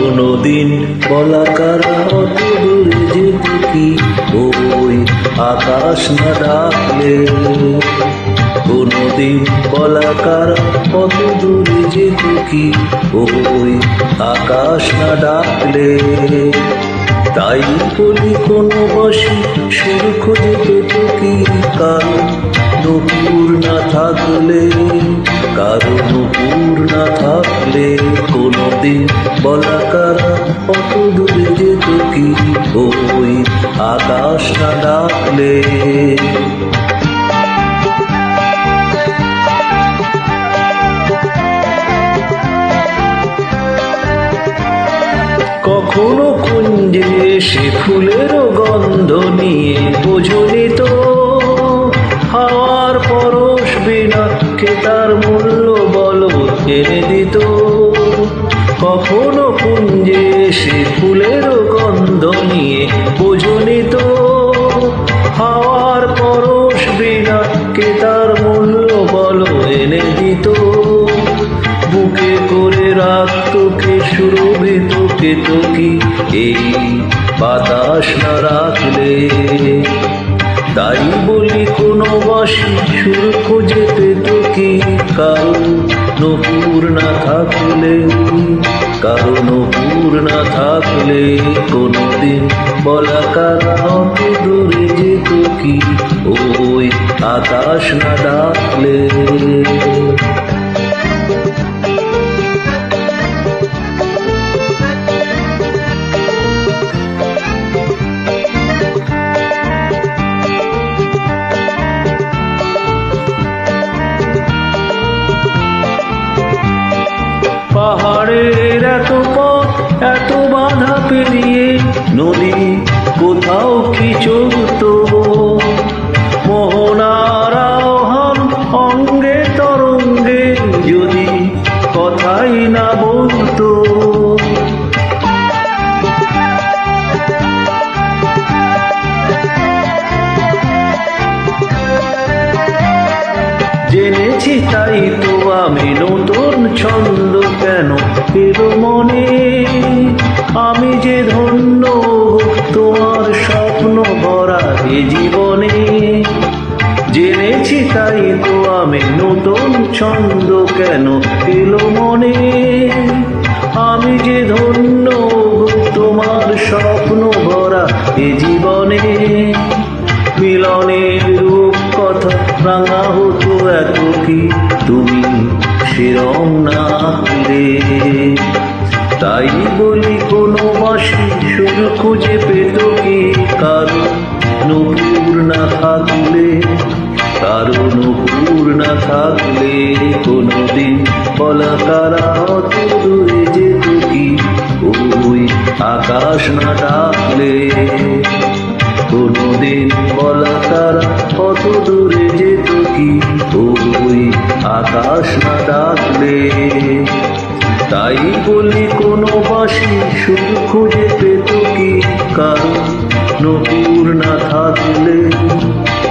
কোনদিন বলাকারা অত দূরে যেত কি ওই আকাশ না ডাকলে। কোনদিন বলাকারা অত দূরে যেত কি ওই আকাশ না ডাকলে। তাই বলি কোনো বাসি সুর খুঁজে পেত কি কারণ নূপুর না থাকলে। কারণ নূপুর না থাকলে কোনদিন বলাকারা অত দূরে যেত কি ওই আকাশ না ডাকলে। কখনো কুঞ্জে সে ফুলের গন্ধ নিয়ে বোঝনি তো হাওয়ার পরশ বিনা কে তার মূল্য বলো এনে দিত। কখনো কুঞ্জে সে ফুলের গন্ধ নিয়ে বোঝনি তো হাওয়ার পরশ বিনা কে তার মূল্য বলো এনে দিত। বুকে করে রাখতো কে সুরভিত কে তো কি এই বাতাস না রাখলে। তাই বলি কোনো বাসি সুর খুঁজে পেত কি কারণ নূপুর না থাকলে। কারণ নূপুর না থাকলে কোনদিন বলাকারা অত দূরে যেত কি ওই আকাশ না ডাকলে। পাহাড়ের এত পথ এত বাধা পেরিয়ে নদী কোথাও কি চলতো। মোহনার আহ্বান অঙ্গে তরঙ্গে যদি কথাই না বলতো। জেনেছি তাই তো আমি নতুন ছন্দ কেন এলো মনে। আমি যে ধন্য তোমার স্বপ্ন ভরা এ জীবনে। জেনেছি তাই তো আমি নতুন ছন্দ কেন এলো মনে। আমি যে ধন্য তোমার স্বপ্ন ভরা এ জীবনে। মিলনের রূপ কথা রাঙা হতো এত কি তুমি সেরম না ফিরে। তাই বলি কোনো বাসি সুর খুঁজে পেত কি কারণ নূপুর না থাকলে। কারণ নূপুর না থাকলে কোনদিন বলাকারা অত দূরে যেত কি ওই আকাশ না ডাকলে। কোনদিন বলাকারা অত দূরে যেত কি ওই আকাশ না ডাকলে। তাই বলি কোনো বাসি সুর খুঁজে পেত কি কারণ নূপুর না থাকলে।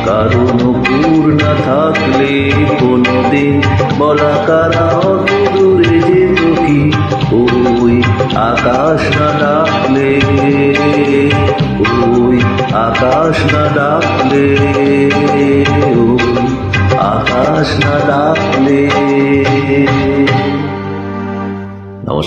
কারণ নূপুর না থাকলে কোনদিন বলাকারা অত দূরে যেত কি ওই আকাশ না ডাকলে। ওই আকাশ না ডাকলে। ওই আকাশ না ডাকলে।